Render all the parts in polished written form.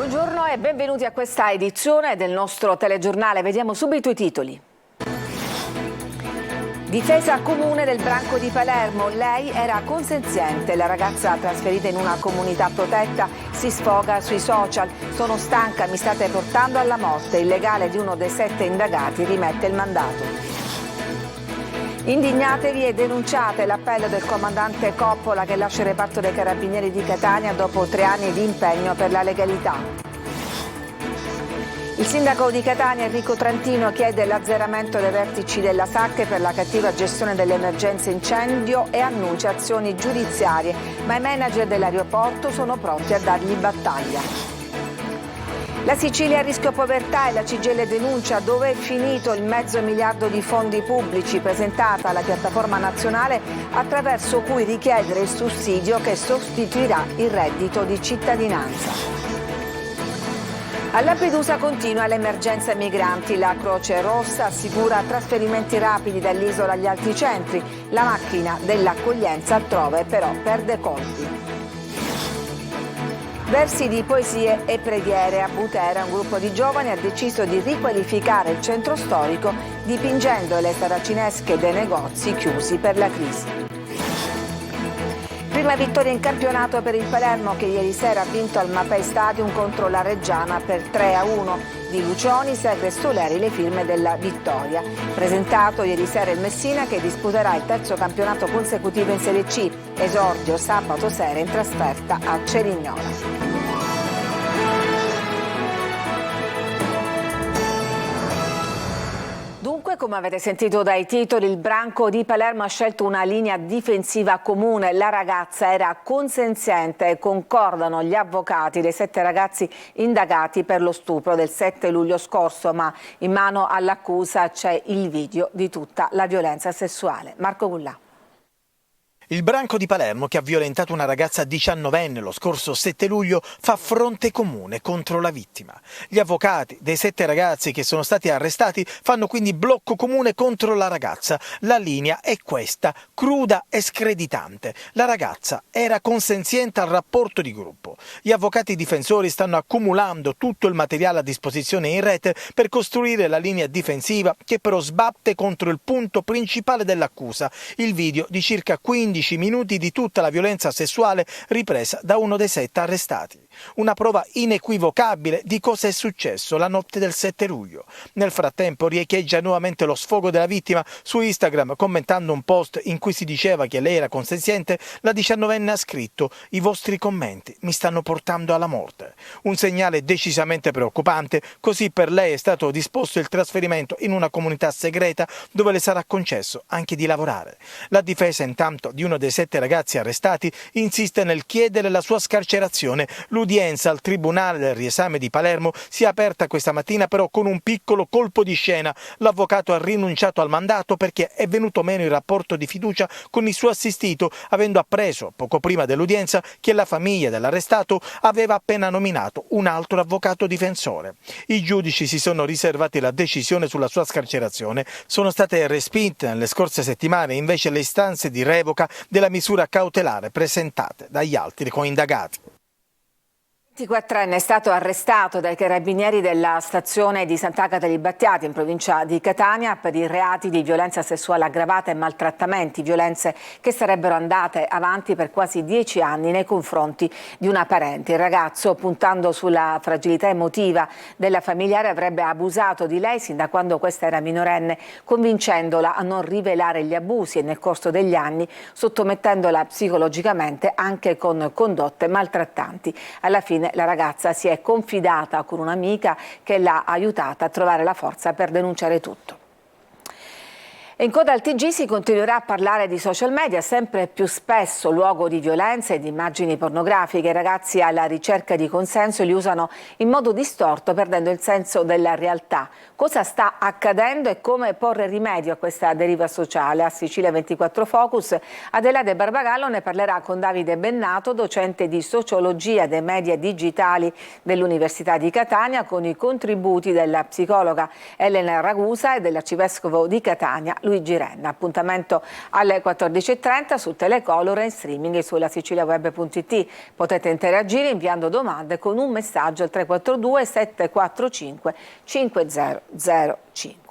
Buongiorno e benvenuti a questa edizione del nostro telegiornale. Vediamo subito i titoli. Difesa comune del branco di Palermo. Lei era consenziente. La ragazza trasferita in una comunità protetta si sfoga sui social. Sono stanca, mi state portando alla morte. Il legale di uno dei 7 indagati rimette il mandato. Indignatevi e denunciate l'appello del comandante Coppola che lascia il reparto dei Carabinieri di Catania dopo 3 anni di impegno per la legalità. Il sindaco di Catania Enrico Trantino chiede l'azzeramento dei vertici della SAC per la cattiva gestione delle emergenze incendio e annuncia azioni giudiziarie, ma i manager dell'aeroporto sono pronti a dargli battaglia. La Sicilia a rischio povertà e la CGIL denuncia dove è finito il $500 miliardi di fondi pubblici presentata alla piattaforma nazionale attraverso cui richiedere il sussidio che sostituirà il reddito di cittadinanza. A Lampedusa continua l'emergenza migranti. La Croce Rossa assicura trasferimenti rapidi dall'isola agli altri centri. La macchina dell'accoglienza altrove però perde colpi. Versi di poesie e preghiere. A Butera un gruppo di giovani ha deciso di riqualificare il centro storico dipingendo le saracinesche dei negozi chiusi per la crisi. Prima vittoria in campionato per il Palermo che ieri sera ha vinto al Mapei Stadium contro la Reggiana per 3-1. Di Lucioni, Segre e Soleri le firme della vittoria. Presentato ieri sera il Messina che disputerà il 3° campionato consecutivo in Serie C. Esordio sabato sera in trasferta a Cerignola. Dunque, come avete sentito dai titoli, il branco di Palermo ha scelto una linea difensiva comune. La ragazza era consenziente e concordano gli avvocati dei 7 ragazzi indagati per lo stupro del 7 luglio scorso, ma in mano all'accusa c'è il video di tutta la violenza sessuale. Marco Gullà. Il branco di Palermo, che ha violentato una ragazza 19enne lo scorso 7 luglio, fa fronte comune contro la vittima. Gli avvocati dei 7 ragazzi che sono stati arrestati fanno quindi blocco comune contro la ragazza. La linea è questa, cruda e screditante. La ragazza era consenziente al rapporto di gruppo. Gli avvocati difensori stanno accumulando tutto il materiale a disposizione in rete per costruire la linea difensiva che però sbatte contro il punto principale dell'accusa, il video di circa 15 minuti di tutta la violenza sessuale ripresa da uno dei 7 arrestati. Una prova inequivocabile di cosa è successo la notte del 7 luglio. Nel frattempo riecheggia nuovamente lo sfogo della vittima su Instagram commentando un post in cui si diceva che lei era consenziente. La 19enne ha scritto: "I vostri commenti mi stanno portando alla morte". Un segnale decisamente preoccupante, così per lei è stato disposto il trasferimento in una comunità segreta dove le sarà concesso anche di lavorare. La difesa intanto di uno dei 7 ragazzi arrestati insiste nel chiedere la sua scarcerazione. L'udienza al Tribunale del Riesame di Palermo si è aperta questa mattina però con un piccolo colpo di scena. L'avvocato ha rinunciato al mandato perché è venuto meno il rapporto di fiducia con il suo assistito, avendo appreso poco prima dell'udienza che la famiglia dell'arrestato aveva appena nominato un altro avvocato difensore. I giudici si sono riservati la decisione sulla sua scarcerazione. Sono state respinte nelle scorse settimane invece le istanze di revoca della misura cautelare presentate dagli altri coindagati. Il 24enne è stato arrestato dai carabinieri della stazione di Sant'Agata dei Battiati in provincia di Catania per i reati di violenza sessuale aggravata e maltrattamenti, violenze che sarebbero andate avanti per quasi 10 anni nei confronti di una parente. Il ragazzo, puntando sulla fragilità emotiva della familiare, avrebbe abusato di lei sin da quando questa era minorenne, convincendola a non rivelare gli abusi e nel corso degli anni sottomettendola psicologicamente anche con condotte maltrattanti. Alla fine la ragazza si è confidata con un'amica che l'ha aiutata a trovare la forza per denunciare tutto. In coda al TG si continuerà a parlare di social media, sempre più spesso luogo di violenza e di immagini pornografiche. I ragazzi alla ricerca di consenso li usano in modo distorto, perdendo il senso della realtà. Cosa sta accadendo e come porre rimedio a questa deriva sociale? A Sicilia 24 Focus, Adelaide Barbagallo ne parlerà con Davide Bennato, docente di sociologia dei media digitali dell'Università di Catania, con i contributi della psicologa Elena Ragusa e dell'arcivescovo di Catania Luigi Renna. Appuntamento alle 14:30 su Telecolor e in streaming sulla siciliaweb.it. Potete interagire inviando domande con un messaggio al 342 745 5005.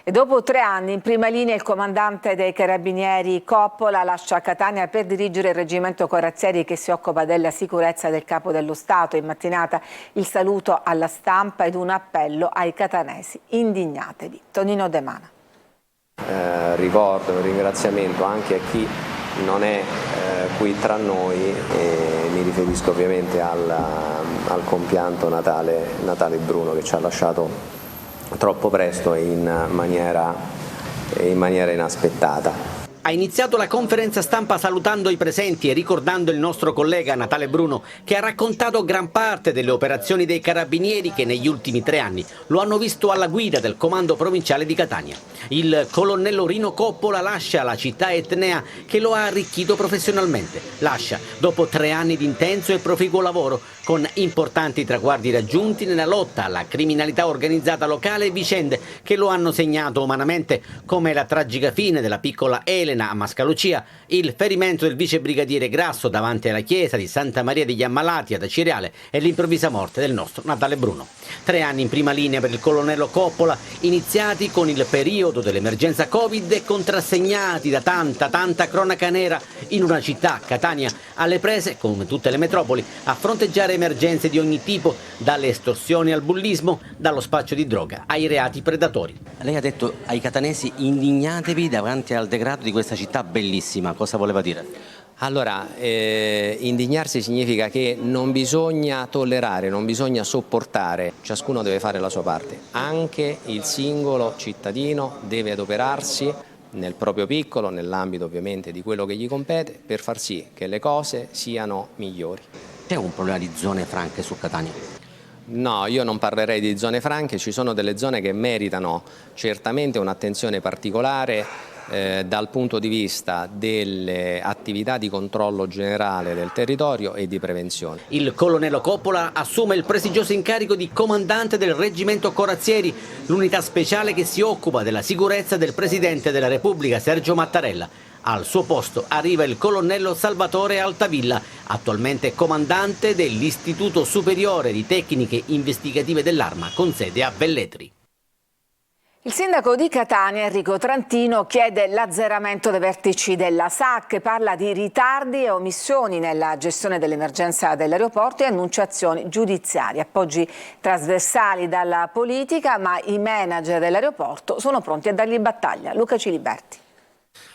E dopo 3 anni in prima linea il comandante dei Carabinieri Coppola lascia Catania per dirigere il reggimento corazzieri che si occupa della sicurezza del Capo dello Stato. In mattinata il saluto alla stampa ed un appello ai catanesi: indignatevi. Tonino De Mana. Ricordo un ringraziamento anche a chi non è qui tra noi, e mi riferisco ovviamente al compianto Natale Bruno, che ci ha lasciato troppo presto e in maniera inaspettata. Ha iniziato la conferenza stampa salutando i presenti e ricordando il nostro collega Natale Bruno, che ha raccontato gran parte delle operazioni dei Carabinieri che negli ultimi 3 anni lo hanno visto alla guida del comando provinciale di Catania. Il colonnello Rino Coppola lascia la città etnea che lo ha arricchito professionalmente. Lascia dopo 3 anni di intenso e proficuo lavoro, con importanti traguardi raggiunti nella lotta alla criminalità organizzata locale e vicende che lo hanno segnato umanamente, come la tragica fine della piccola Elena a Mascalucia, il ferimento del vice brigadiere Grasso davanti alla chiesa di Santa Maria degli Ammalati ad Acireale e l'improvvisa morte del nostro Natale Bruno. 3 anni in prima linea per il colonnello Coppola, iniziati con il periodo dell'emergenza Covid e contrassegnati da tanta cronaca nera in una città, Catania, alle prese, come tutte le metropoli, a fronteggiare emergenze di ogni tipo, dalle estorsioni al bullismo, dallo spaccio di droga ai reati predatori. Lei ha detto ai catanesi: indignatevi davanti al degrado di questa città bellissima. Cosa voleva dire? Allora, indignarsi significa che non bisogna tollerare, non bisogna sopportare, ciascuno deve fare la sua parte, anche il singolo cittadino deve adoperarsi nel proprio piccolo, nell'ambito ovviamente di quello che gli compete, per far sì che le cose siano migliori. C'è un problema di zone franche su Catania? No, io non parlerei di zone franche, ci sono delle zone che meritano certamente un'attenzione particolare dal punto di vista delle attività di controllo generale del territorio e di prevenzione. Il colonnello Coppola assume il prestigioso incarico di comandante del reggimento corazzieri, l'unità speciale che si occupa della sicurezza del Presidente della Repubblica Sergio Mattarella. Al suo posto arriva il colonnello Salvatore Altavilla, attualmente comandante dell'Istituto Superiore di Tecniche Investigative dell'Arma con sede a Velletri. Il sindaco di Catania, Enrico Trantino, chiede l'azzeramento dei vertici della SAC, parla di ritardi e omissioni nella gestione dell'emergenza dell'aeroporto e annunciazioni giudiziarie, appoggi trasversali dalla politica, ma i manager dell'aeroporto sono pronti a dargli battaglia. Luca Ciliberti.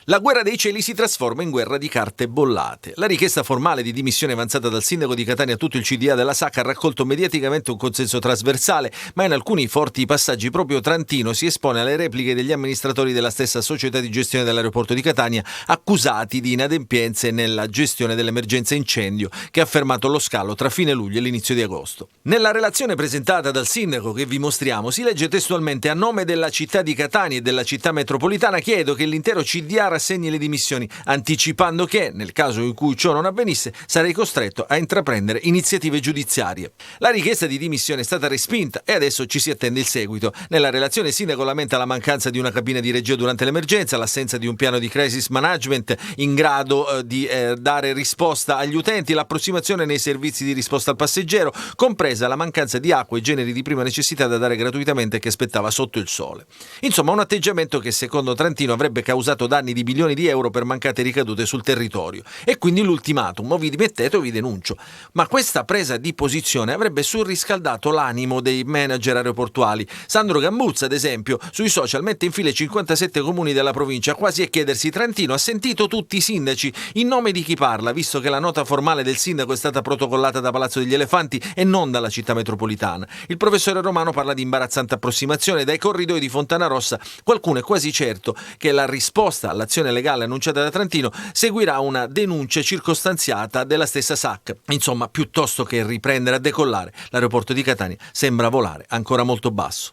La guerra dei cieli si trasforma in guerra di carte bollate. La richiesta formale di dimissioni avanzata dal sindaco di Catania a tutto il CDA della SAC ha raccolto mediaticamente un consenso trasversale, ma in alcuni forti passaggi proprio Trantino si espone alle repliche degli amministratori della stessa società di gestione dell'aeroporto di Catania, accusati di inadempienze nella gestione dell'emergenza incendio che ha fermato lo scalo tra fine luglio e l'inizio di agosto. Nella relazione presentata dal sindaco che vi mostriamo si legge testualmente: a nome della città di Catania e della città metropolitana chiedo che l'intero CDA rassegni le dimissioni, anticipando che, nel caso in cui ciò non avvenisse, sarei costretto a intraprendere iniziative giudiziarie. La richiesta di dimissione è stata respinta e adesso ci si attende il seguito. Nella relazione il sindaco lamenta la mancanza di una cabina di regia durante l'emergenza, l'assenza di un piano di crisis management in grado di dare risposta agli utenti, l'approssimazione nei servizi di risposta al passeggero, compresa la mancanza di acqua e generi di prima necessità da dare gratuitamente che aspettava sotto il sole. Insomma, un atteggiamento che secondo Trantino avrebbe causato danni di milioni di euro per mancate ricadute sul territorio. E quindi l'ultimatum: o vi dimettete o vi denuncio. Ma questa presa di posizione avrebbe surriscaldato l'animo dei manager aeroportuali. Sandro Gambuzza, ad esempio, sui social mette in fila 57 comuni della provincia, quasi a chiedersi: Trantino ha sentito tutti i sindaci, in nome di chi parla, visto che la nota formale del sindaco è stata protocollata da Palazzo degli Elefanti e non dalla città metropolitana. Il professore Romano parla di imbarazzante approssimazione. Dai corridoi di Fontana Rossa qualcuno è quasi certo che la risposta all'azione legale annunciata da Trantino seguirà una denuncia circostanziata della stessa SAC. Insomma, piuttosto che riprendere a decollare, l'aeroporto di Catania sembra volare ancora molto basso.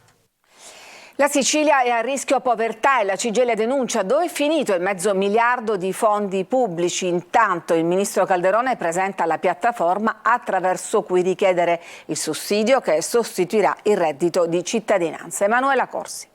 La Sicilia è a rischio povertà e la CGIL denuncia dove è finito il $500 miliardi di fondi pubblici. Intanto il ministro Calderone presenta la piattaforma attraverso cui richiedere il sussidio che sostituirà il reddito di cittadinanza. Emanuela Corsi.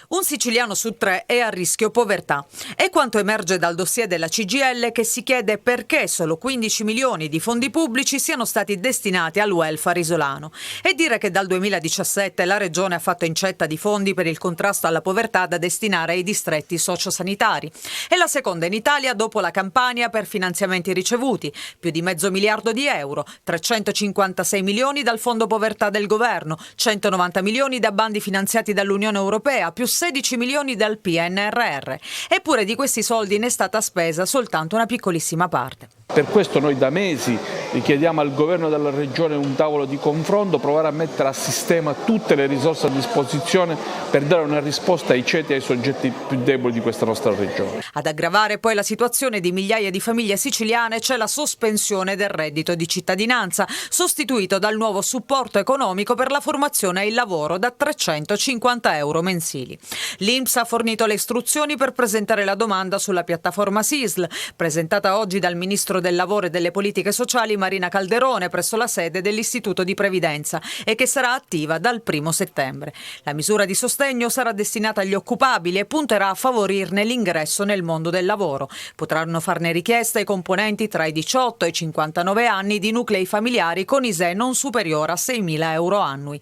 Un siciliano su 3 è a rischio povertà. È quanto emerge dal dossier della CGIL, che si chiede perché solo 15 milioni di fondi pubblici siano stati destinati al welfare isolano. E dire che dal 2017 la Regione ha fatto incetta di fondi per il contrasto alla povertà da destinare ai distretti sociosanitari. È la seconda in Italia dopo la Campania per finanziamenti ricevuti, più di $500 milioni, 356 milioni dal Fondo Povertà del Governo, 190 milioni da bandi finanziati dall'Unione Europea, più 16 milioni dal PNRR. Eppure di questi soldi ne è stata spesa soltanto una piccolissima parte. Per questo noi da mesi chiediamo al governo della regione un tavolo di confronto, provare a mettere a sistema tutte le risorse a disposizione per dare una risposta ai ceti e ai soggetti più deboli di questa nostra regione. Ad aggravare poi la situazione di migliaia di famiglie siciliane c'è la sospensione del reddito di cittadinanza, sostituito dal nuovo supporto economico per la formazione e il lavoro da 350 euro mensili. L'INPS ha fornito le istruzioni per presentare la domanda sulla piattaforma SISL, presentata oggi dal Ministro del Lavoro e delle Politiche Sociali Marina Calderone presso la sede dell'Istituto di Previdenza e che sarà attiva dal 1° settembre. La misura di sostegno sarà destinata agli occupabili e punterà a favorirne l'ingresso nel mondo del lavoro. Potranno farne richiesta i componenti tra i 18 e i 59 anni di nuclei familiari con ISEE non superiore a 6.000 euro annui.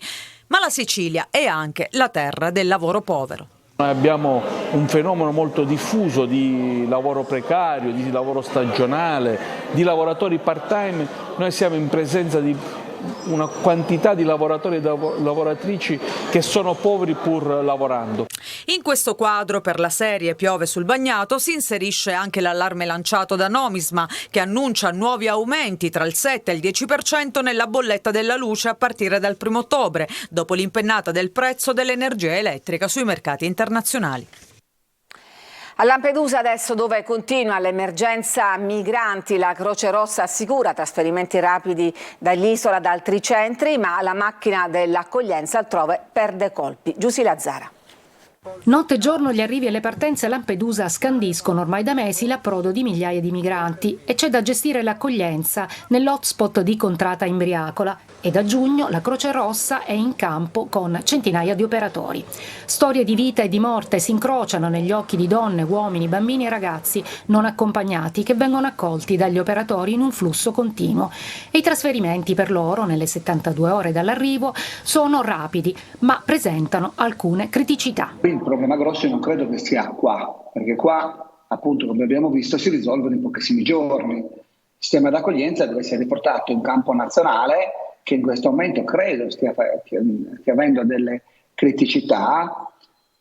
Ma la Sicilia è anche la terra del lavoro povero. Noi abbiamo un fenomeno molto diffuso di lavoro precario, di lavoro stagionale, di lavoratori part-time. Noi siamo in presenza di una quantità di lavoratori e lavoratrici che sono poveri pur lavorando. In questo quadro, per la serie Piove sul bagnato, si inserisce anche l'allarme lanciato da Nomisma, che annuncia nuovi aumenti tra il 7 e il 10% nella bolletta della luce a partire dal 1° ottobre, dopo l'impennata del prezzo dell'energia elettrica sui mercati internazionali. A Lampedusa adesso, dove continua l'emergenza migranti, la Croce Rossa assicura trasferimenti rapidi dall'isola ad altri centri, ma la macchina dell'accoglienza altrove perde colpi. Giusy Lazzara. Notte e giorno gli arrivi e le partenze a Lampedusa scandiscono ormai da mesi l'approdo di migliaia di migranti e c'è da gestire l'accoglienza nell'hotspot di Contrata Imbriacola e da giugno la Croce Rossa è in campo con centinaia di operatori. Storie di vita e di morte si incrociano negli occhi di donne, uomini, bambini e ragazzi non accompagnati che vengono accolti dagli operatori in un flusso continuo e i trasferimenti per loro nelle 72 ore dall'arrivo sono rapidi ma presentano alcune criticità. Il problema grosso non credo che sia qua, perché qua, appunto, come abbiamo visto, si risolvono in pochissimi giorni. Il sistema d'accoglienza deve essere riportato in campo nazionale, che in questo momento credo stia avendo delle criticità,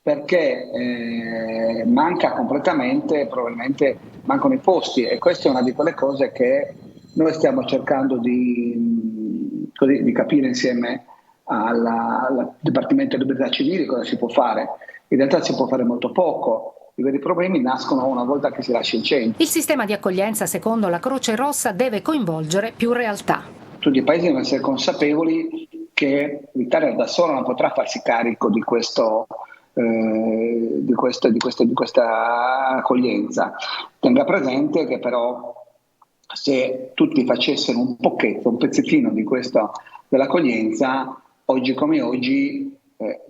perché manca completamente, probabilmente mancano i posti, e questa è una di quelle cose che noi stiamo cercando di capire insieme al Dipartimento delle Libertà Civili cosa si può fare. In realtà si può fare molto poco, i veri problemi nascono una volta che si lascia il centro. Il sistema di accoglienza, secondo la Croce Rossa, deve coinvolgere più realtà. Tutti i paesi devono essere consapevoli che l'Italia da sola non potrà farsi carico di questa accoglienza. Tenga presente che però se tutti facessero un pezzettino di dell'accoglienza, oggi come oggi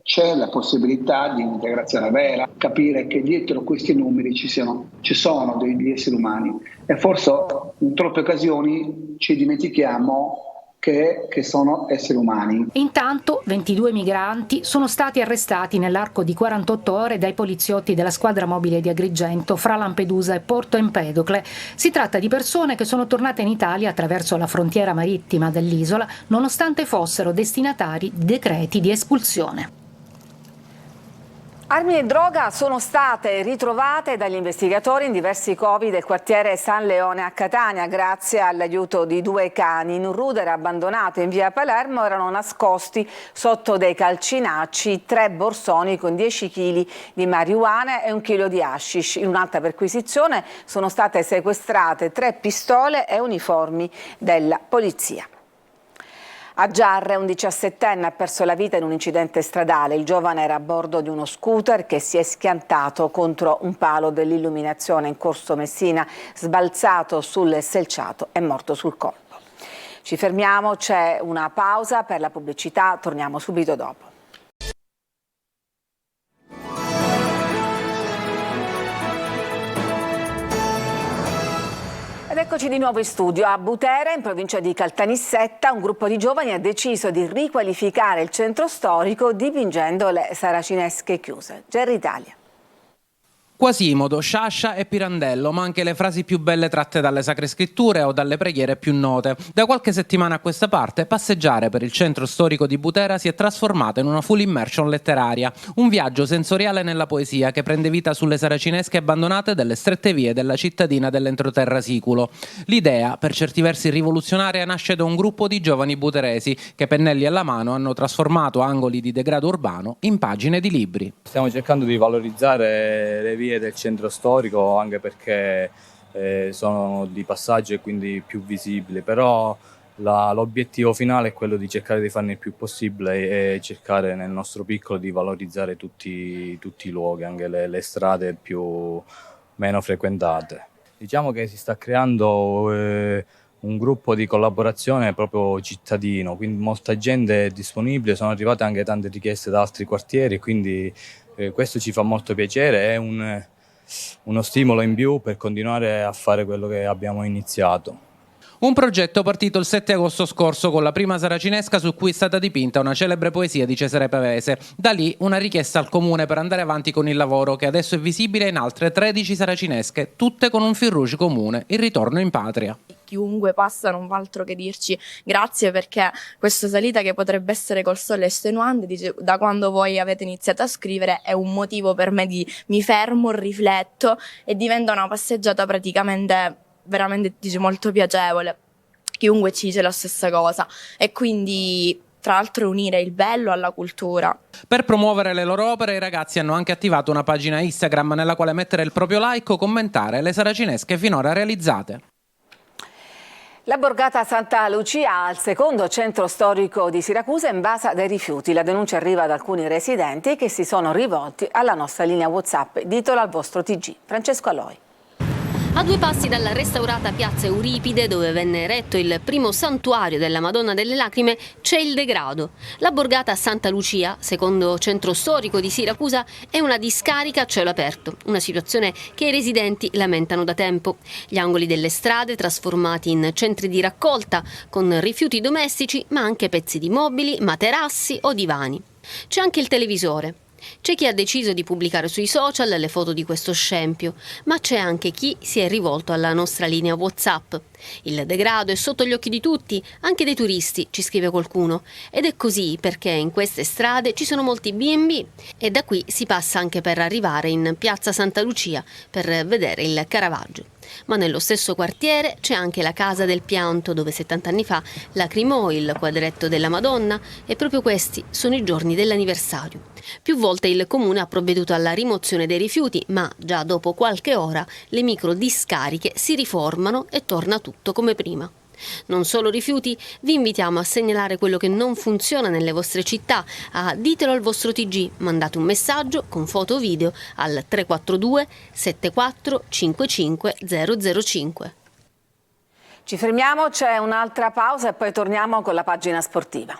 c'è la possibilità di un'integrazione vera, capire che dietro questi numeri ci sono degli esseri umani e forse in troppe occasioni ci dimentichiamo che sono esseri umani. Intanto 22 migranti sono stati arrestati nell'arco di 48 ore dai poliziotti della squadra mobile di Agrigento fra Lampedusa e Porto Empedocle. Si tratta di persone che sono tornate in Italia attraverso la frontiera marittima dell'isola, nonostante fossero destinatari di decreti di espulsione. Armi e droga sono state ritrovate dagli investigatori in diversi covi del quartiere San Leone a Catania. Grazie all'aiuto di 2 cani in un rudere abbandonato in via Palermo erano nascosti sotto dei calcinacci 3 borsoni con 10 kg di marijuana e 1 chilo di hashish. In un'altra perquisizione sono state sequestrate 3 pistole e uniformi della polizia. A Giarre un 17enne ha perso la vita in un incidente stradale. Il giovane era a bordo di uno scooter che si è schiantato contro un palo dell'illuminazione in corso Messina, sbalzato sul selciato e morto sul colpo. Ci fermiamo, c'è una pausa per la pubblicità, torniamo subito dopo. Ed eccoci di nuovo in studio. A Butera, in provincia di Caltanissetta, un gruppo di giovani ha deciso di riqualificare il centro storico dipingendo le saracinesche chiuse. Gerry Italia. Quasimodo, Sciascia e Pirandello, ma anche le frasi più belle tratte dalle sacre scritture o dalle preghiere più note. Da qualche settimana a questa parte, passeggiare per il centro storico di Butera si è trasformato in una full immersion letteraria, un viaggio sensoriale nella poesia che prende vita sulle saracinesche abbandonate delle strette vie della cittadina dell'entroterra siculo. L'idea, per certi versi rivoluzionaria, nasce da un gruppo di giovani buteresi che, pennelli alla mano, hanno trasformato angoli di degrado urbano in pagine di libri. Stiamo cercando di valorizzare le vie del centro storico anche perché sono di passaggio e quindi più visibili, però l'obiettivo finale è quello di cercare di farne il più possibile e cercare nel nostro piccolo di valorizzare tutti i luoghi, anche le strade meno frequentate. Diciamo che si sta creando un gruppo di collaborazione proprio cittadino, quindi molta gente è disponibile, sono arrivate anche tante richieste da altri quartieri, quindi questo ci fa molto piacere, è uno stimolo in più per continuare a fare quello che abbiamo iniziato. Un progetto partito il 7 agosto scorso con la prima saracinesca su cui è stata dipinta una celebre poesia di Cesare Pavese. Da lì una richiesta al comune per andare avanti con il lavoro che adesso è visibile in altre 13 saracinesche, tutte con un fil rouge comune, il ritorno in patria. Chiunque passa non fa altro che dirci grazie, perché questa salita, che potrebbe essere col sole estenuante, dice, da quando voi avete iniziato a scrivere è un motivo per me mi fermo, rifletto e diventa una passeggiata praticamente veramente molto piacevole. Chiunque ci dice la stessa cosa e quindi tra l'altro unire il bello alla cultura. Per promuovere le loro opere i ragazzi hanno anche attivato una pagina Instagram nella quale mettere il proprio like o commentare le saracinesche finora realizzate. La borgata Santa Lucia, al secondo centro storico di Siracusa, è invasa dai rifiuti. La denuncia arriva da alcuni residenti che si sono rivolti alla nostra linea WhatsApp. Ditelo al vostro TG. Francesco Aloi. A 2 passi dalla restaurata piazza Euripide, dove venne eretto il primo santuario della Madonna delle Lacrime, c'è il degrado. La borgata Santa Lucia, secondo centro storico di Siracusa, è una discarica a cielo aperto, una situazione che i residenti lamentano da tempo. Gli angoli delle strade trasformati in centri di raccolta, con rifiuti domestici, ma anche pezzi di mobili, materassi o divani. C'è anche il televisore. C'è chi ha deciso di pubblicare sui social le foto di questo scempio, ma c'è anche chi si è rivolto alla nostra linea WhatsApp. Il degrado è sotto gli occhi di tutti, anche dei turisti, ci scrive qualcuno. Ed è così perché in queste strade ci sono molti B&B e da qui si passa anche per arrivare in piazza Santa Lucia per vedere il Caravaggio. Ma nello stesso quartiere c'è anche la Casa del Pianto, dove 70 anni fa lacrimò il quadretto della Madonna e proprio questi sono i giorni dell'anniversario. Più volte il comune ha provveduto alla rimozione dei rifiuti, ma già dopo qualche ora le micro discariche si riformano e torna tutto come prima. Non solo rifiuti, vi invitiamo a segnalare quello che non funziona nelle vostre città, a ditelo al vostro TG, mandate un messaggio con foto o video al 342 74 55 005. Ci fermiamo, c'è un'altra pausa e poi torniamo con la pagina sportiva.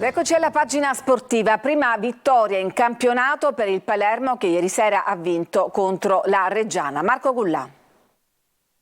Eccoci alla pagina sportiva. Prima vittoria in campionato per il Palermo che ieri sera ha vinto contro la Reggiana. Marco Gullà.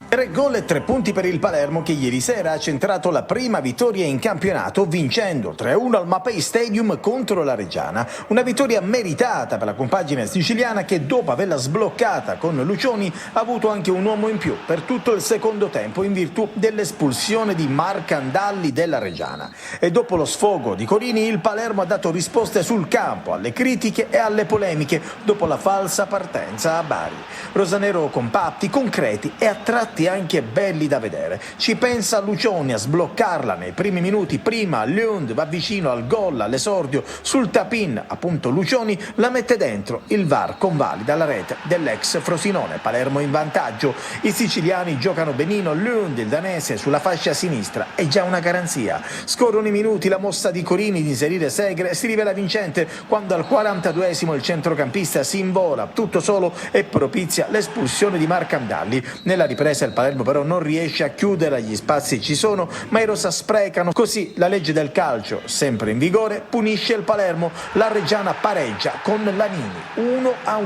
3 gol e 3 punti per il Palermo che ieri sera ha centrato la prima vittoria in campionato vincendo 3-1 al Mapei Stadium contro la Reggiana. Una vittoria meritata per la compagine siciliana che dopo averla sbloccata con Lucioni ha avuto anche un uomo in più per tutto il secondo tempo in virtù dell'espulsione di Marcandalli della Reggiana. E dopo lo sfogo di Corini il Palermo ha dato risposte sul campo alle critiche e alle polemiche dopo la falsa partenza a Bari. Rosanero compatti, concreti e a tratti anche belli da vedere. Ci pensa Lucioni a sbloccarla nei primi minuti. Prima Lund va vicino al gol all'esordio sul tap-in, appunto Lucioni la mette dentro, il VAR convalida la rete dell'ex Frosinone. Palermo in vantaggio, i siciliani giocano benino, Lund il danese sulla fascia sinistra è già una garanzia. Scorrono i minuti, la mossa di Corini di inserire Segre si rivela vincente quando al 42esimo il centrocampista si invola tutto solo e propizia l'espulsione di Marcandalli. Nella ripresa il Palermo però non riesce a chiudere, gli spazi ci sono, ma i rosa sprecano. Così la legge del calcio, sempre in vigore, punisce il Palermo. La Reggiana pareggia con Lanini 1-1.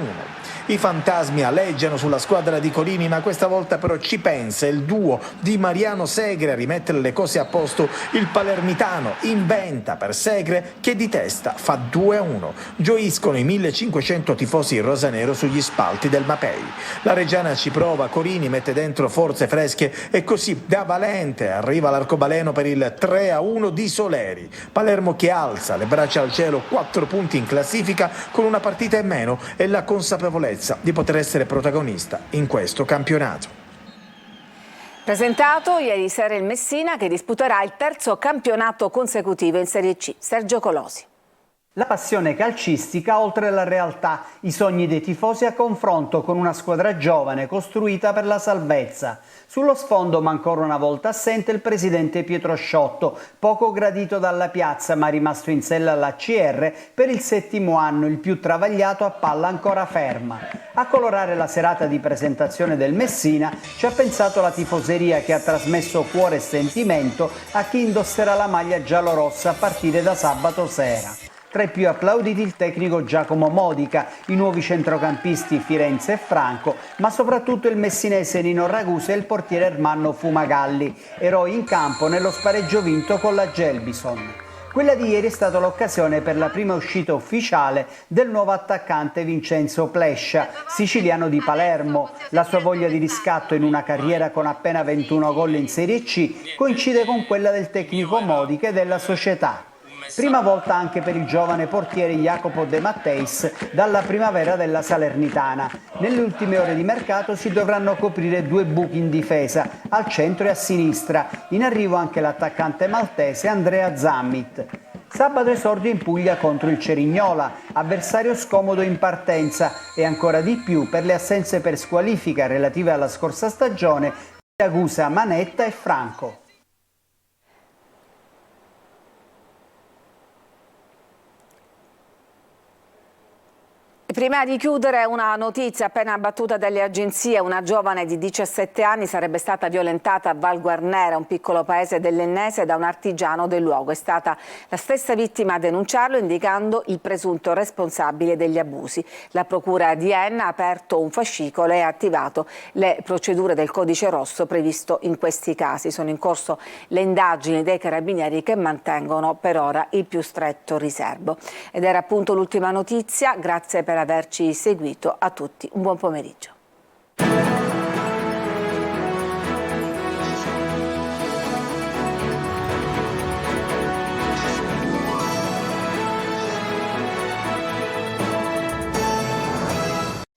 I fantasmi aleggiano sulla squadra di Colini, ma questa volta però ci pensa il duo di Mariano Segre a rimettere le cose a posto. Il palermitano inventa per Segre che di testa fa 2-1. Gioiscono i 1500 tifosi rosanero sugli spalti del Mapei. La Reggiana ci prova, Colini mette dentro forze fresche e così da valente arriva l'arcobaleno per il 3-1 di Soleri. Palermo che alza le braccia al cielo, 4 punti in classifica con una partita in meno e la consapevolezza di poter essere protagonista in questo campionato. Presentato ieri sera il Messina, che disputerà il terzo campionato consecutivo in Serie C. Sergio Colosi. La passione calcistica oltre la realtà, i sogni dei tifosi a confronto con una squadra giovane costruita per la salvezza. Sullo sfondo, ma ancora una volta assente, il presidente Pietro Sciotto, poco gradito dalla piazza ma rimasto in sella alla CR per il 7° anno, il più travagliato a palla ancora ferma. A colorare la serata di presentazione del Messina ci ha pensato la tifoseria, che ha trasmesso cuore e sentimento a chi indosserà la maglia giallorossa a partire da sabato sera. Tra i più applauditi il tecnico Giacomo Modica, i nuovi centrocampisti Firenze e Franco, ma soprattutto il messinese Nino Ragusa e il portiere Ermanno Fumagalli, eroi in campo nello spareggio vinto con la Gelbison. Quella di ieri è stata l'occasione per la prima uscita ufficiale del nuovo attaccante Vincenzo Plescia, siciliano di Palermo. La sua voglia di riscatto in una carriera con appena 21 gol in Serie C coincide con quella del tecnico Modica e della società. Prima volta anche per il giovane portiere Jacopo De Matteis dalla primavera della Salernitana. Nelle ultime ore di mercato si dovranno coprire 2 buchi in difesa, al centro e a sinistra. In arrivo anche l'attaccante maltese Andrea Zammit. Sabato esordio in Puglia contro il Cerignola, avversario scomodo in partenza, e ancora di più per le assenze per squalifica relative alla scorsa stagione di Ragusa, Manetta e Franco. Prima di chiudere, una notizia appena battuta dalle agenzie: una giovane di 17 anni sarebbe stata violentata a Val Guarnera, un piccolo paese dell'Ennese, da un artigiano del luogo. È stata la stessa vittima a denunciarlo, indicando il presunto responsabile degli abusi. La procura di Enna ha aperto un fascicolo e ha attivato le procedure del codice rosso previsto in questi casi. Sono in corso le indagini dei carabinieri, che mantengono per ora il più stretto riserbo. Ed era appunto l'ultima notizia. Grazie per averci seguito. A tutti un buon pomeriggio.